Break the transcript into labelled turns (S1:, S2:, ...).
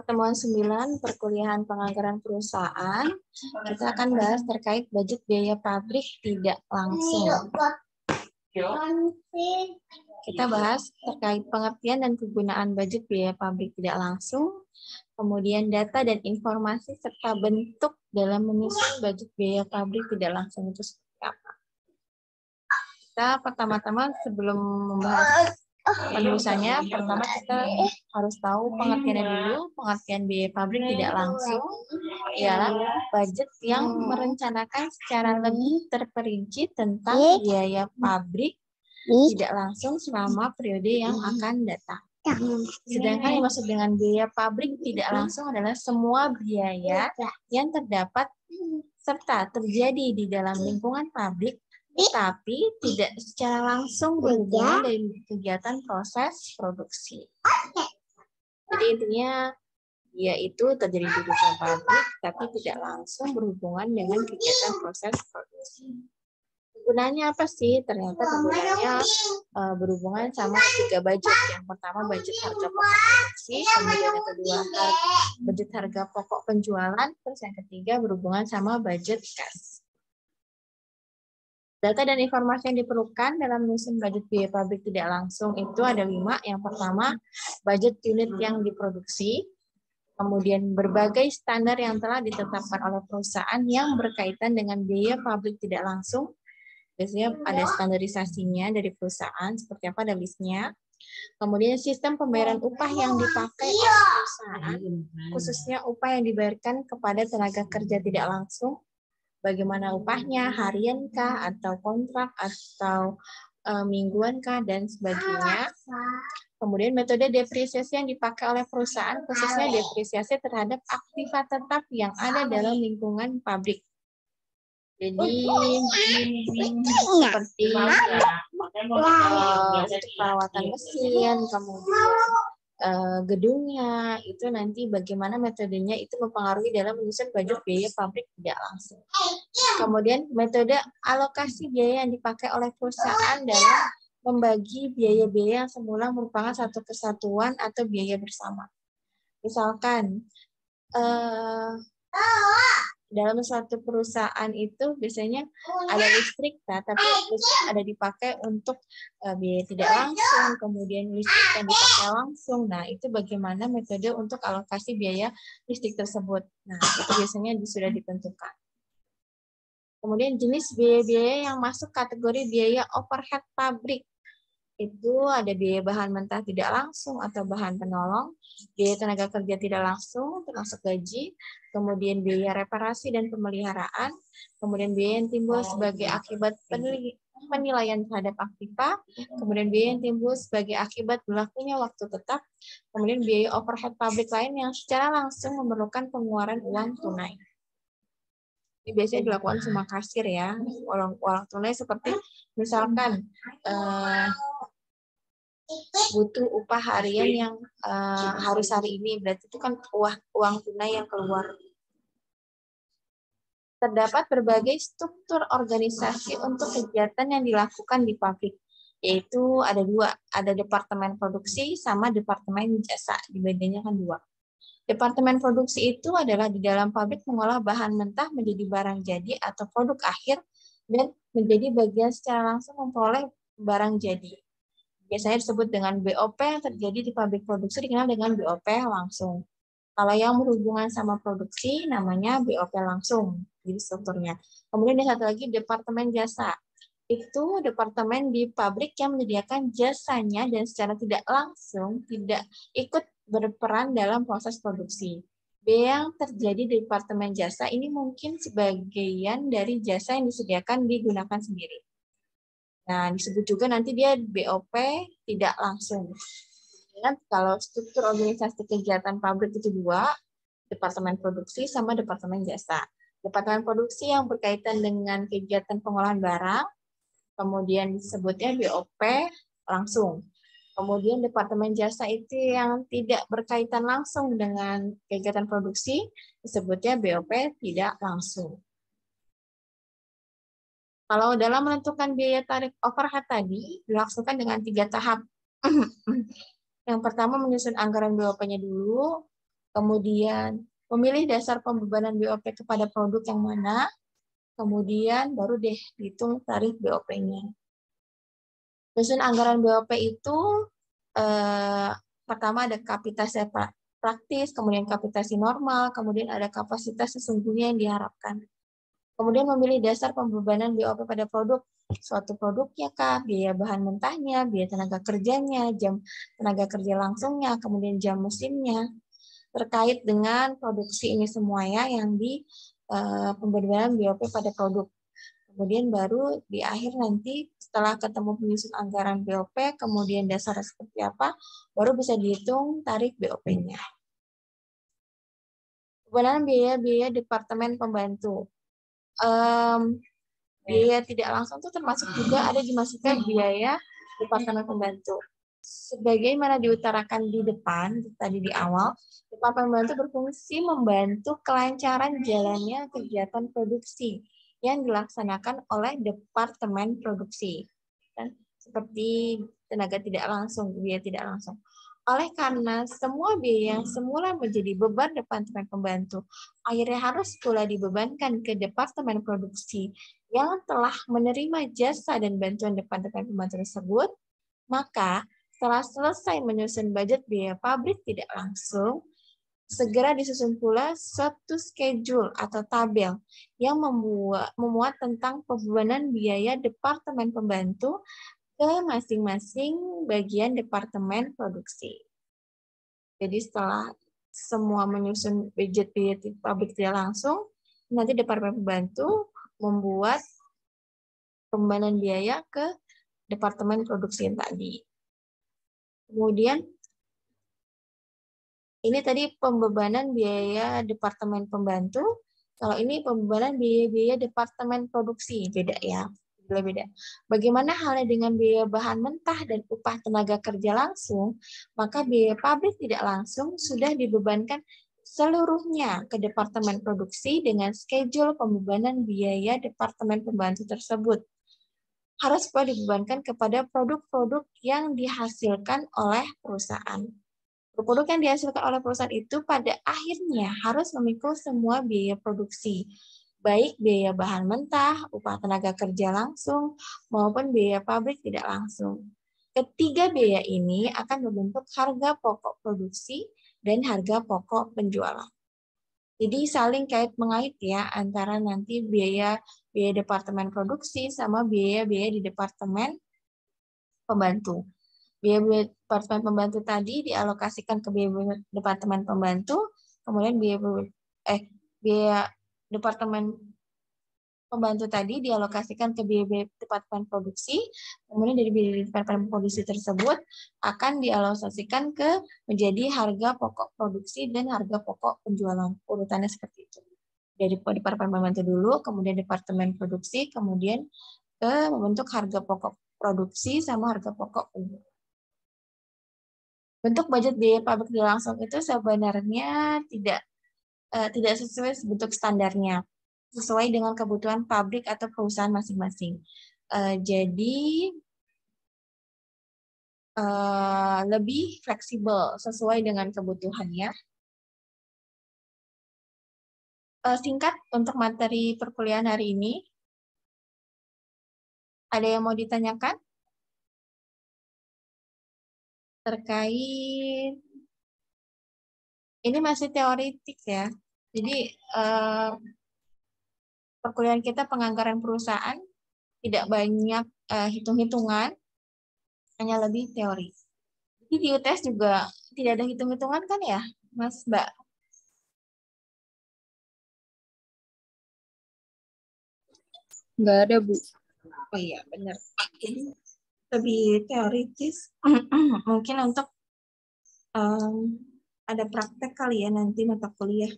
S1: pertemuan 9 perkuliahan penganggaran perusahaan, kita akan bahas terkait budget biaya pabrik tidak langsung. Kita bahas terkait pengertian dan kegunaan budget biaya pabrik tidak langsung, kemudian data dan informasi serta bentuk dalam menyusun budget biaya pabrik tidak langsung itu seperti apa. Kita pertama-tama sebelum membahas penulisannya, pertama kita harus tahu pengertiannya dulu. Pengertian biaya pabrik tidak langsung ialah budget yang merencanakan secara lebih terperinci tentang biaya pabrik tidak langsung selama periode yang akan datang. Sedangkan yang maksud dengan biaya pabrik tidak langsung adalah semua biaya yang terdapat serta terjadi di dalam lingkungan pabrik tetapi tidak secara langsung berhubungan dari kegiatan proses produksi. Jadi intinya yaitu terjadi di lingkungan pabrik tapi tidak langsung berhubungan dengan kegiatan proses produksi. Kegunaannya apa sih? Ternyata kegunaannya berhubungan sama 3 budget. Yang pertama budget harga pokok produksi, kemudian yang kedua budget harga pokok penjualan, terus yang ketiga berhubungan sama budget cash. Data dan informasi yang diperlukan dalam menyusun budget biaya pabrik tidak langsung itu ada 5. Yang pertama, budget unit yang diproduksi. Kemudian berbagai standar yang telah ditetapkan oleh perusahaan yang berkaitan dengan biaya pabrik tidak langsung. Biasanya ada standarisasinya dari perusahaan, seperti apa ada listnya. Kemudian sistem pembayaran upah yang dipakai oleh perusahaan, khususnya upah yang dibayarkan kepada tenaga kerja tidak langsung. Bagaimana upahnya, hariankah, atau kontrak, atau mingguankah, dan sebagainya. Kemudian metode depresiasi yang dipakai oleh perusahaan, khususnya depresiasi terhadap aktiva tetap yang ada dalam lingkungan pabrik. Jadi seperti untuk perawatan mesin, kemudian gedungnya, itu nanti bagaimana metodenya itu mempengaruhi dalam menyusun budget biaya pabrik tidak langsung. Kemudian metode alokasi biaya yang dipakai oleh perusahaan dalam membagi biaya-biaya yang semula merupakan satu kesatuan atau biaya bersama. Misalkan dalam suatu perusahaan itu biasanya ada listrik, tapi listrik ada dipakai untuk biaya tidak langsung, kemudian listrik yang dipakai langsung. Nah, itu bagaimana metode untuk alokasi biaya listrik tersebut. Nah, itu biasanya sudah ditentukan. Kemudian jenis biaya-biaya yang masuk kategori biaya overhead pabrik. Itu ada biaya bahan mentah tidak langsung atau bahan penolong, biaya tenaga kerja tidak langsung termasuk gaji, kemudian biaya reparasi dan pemeliharaan, kemudian biaya yang timbul sebagai akibat penilaian terhadap aktiva, kemudian biaya yang timbul sebagai akibat berlakunya waktu tetap, kemudian biaya overhead pabrik lain yang secara langsung memerlukan pengeluaran uang tunai. Ini biasanya dilakukan sama kasir ya, uang tunai seperti misalkan butuh upah harian yang harus hari ini, berarti itu kan uang tunai yang keluar. Terdapat berbagai struktur organisasi untuk kegiatan yang dilakukan di pabrik, yaitu ada 2, ada departemen produksi sama departemen jasa, bedanya kan 2. Departemen produksi itu adalah di dalam pabrik mengolah bahan mentah menjadi barang jadi atau produk akhir dan menjadi bagian secara langsung memperoleh barang jadi. Biasanya disebut dengan BOP yang terjadi di pabrik produksi dikenal dengan BOP langsung. Kalau yang berhubungan sama produksi namanya BOP langsung, jadi strukturnya. Kemudian ada satu lagi departemen jasa. Itu departemen di pabrik yang menyediakan jasanya dan secara tidak langsung tidak ikut berperan dalam proses produksi. B yang terjadi di departemen jasa ini mungkin sebagian dari jasa yang disediakan digunakan sendiri. Nah, disebut juga nanti dia BOP tidak langsung. Dan kalau struktur organisasi kegiatan pabrik itu 2, departemen produksi sama departemen jasa. Departemen produksi yang berkaitan dengan kegiatan pengolahan barang, kemudian disebutnya BOP langsung. Kemudian departemen jasa itu yang tidak berkaitan langsung dengan kegiatan produksi, disebutnya BOP tidak langsung. Kalau dalam menentukan biaya tarik overhead tadi, dilaksanakan dengan 3 tahap. Yang pertama menyusun anggaran BOP-nya dulu, kemudian memilih dasar pembebanan BOP kepada produk yang mana, kemudian baru deh dihitung tarif BOP-nya. Susun anggaran BOP itu pertama ada kapitasi praktis, kemudian kapitasi normal, kemudian ada kapasitas sesungguhnya yang diharapkan. Kemudian memilih dasar pembebanan BOP pada produk, suatu produknya kah, biaya bahan mentahnya, biaya tenaga kerjanya, jam tenaga kerja langsungnya, kemudian jam musimnya. Terkait dengan produksi ini semua ya yang di pembebanan BOP pada produk. Kemudian baru di akhir nanti setelah ketemu penyusun anggaran BOP, kemudian dasarnya seperti apa, baru bisa dihitung tarif BOP-nya. Pembebanan biaya-biaya Departemen Pembantu. Biaya tidak langsung itu termasuk juga ada dimasukkan biaya Departemen Pembantu. Sebagaimana diutarakan di depan, tadi di awal, Departemen Pembantu berfungsi membantu kelancaran jalannya kegiatan produksi yang dilaksanakan oleh Departemen Produksi. Dan seperti tenaga tidak langsung, biaya tidak langsung. Oleh karena semua biaya yang semula menjadi beban Departemen Pembantu, akhirnya harus pula dibebankan ke Departemen Produksi yang telah menerima jasa dan bantuan Departemen Pembantu tersebut, maka setelah selesai menyusun budget biaya pabrik tidak langsung, segera disusun pula suatu schedule atau tabel yang memuat tentang pembebanan biaya Departemen Pembantu ke masing-masing bagian Departemen Produksi. Jadi setelah semua menyusun budget biaya pabrik tidak langsung, nanti Departemen Pembantu membuat pembebanan biaya ke Departemen Produksi yang tadi. Kemudian, ini tadi pembebanan biaya Departemen Pembantu. Kalau ini pembebanan biaya-biaya Departemen Produksi, beda ya. Beda. Bagaimana halnya dengan biaya bahan mentah dan upah tenaga kerja langsung, maka biaya pabrik tidak langsung sudah dibebankan seluruhnya ke Departemen Produksi dengan schedule pembebanan biaya Departemen Pembantu tersebut. Harus pula dibebankan kepada produk-produk yang dihasilkan oleh perusahaan. Produk yang dihasilkan oleh perusahaan itu pada akhirnya harus memikul semua biaya produksi, baik biaya bahan mentah, upah tenaga kerja langsung, maupun biaya pabrik tidak langsung. Ketiga biaya ini akan membentuk harga pokok produksi dan harga pokok penjualan. Jadi saling kait-mengait ya antara nanti biaya Departemen Produksi sama biaya-biaya di Departemen Pembantu. Biaya Departemen Pembantu tadi dialokasikan ke biaya Departemen Pembantu, kemudian biaya Departemen Pembantu tadi dialokasikan ke biaya Departemen Produksi, kemudian dari biaya Departemen Produksi tersebut akan dialokasikan ke menjadi harga pokok produksi dan harga pokok penjualan. Urutannya seperti itu. Dari Departemen Pembantu dulu, kemudian Departemen Produksi, kemudian ke membentuk harga pokok produksi sama harga pokok penjualan. Bentuk budget biaya pabrik langsung itu sebenarnya tidak sesuai bentuk standarnya, sesuai dengan kebutuhan pabrik atau perusahaan masing-masing. Jadi lebih fleksibel sesuai dengan kebutuhannya. Singkat untuk materi perkuliahan hari ini. Ada yang mau ditanyakan? Terkait ini masih teoritik ya. Jadi perkuliahan kita penganggaran perusahaan tidak banyak hitung-hitungan, hanya lebih teori. Jadi di UTS juga tidak ada hitung-hitungan kan ya, Mas Mbak?
S2: Nggak ada, Bu.
S1: Oh iya, benar. Jadi lebih teoritis. Mungkin untuk ada praktek kali ya nanti mata kuliah.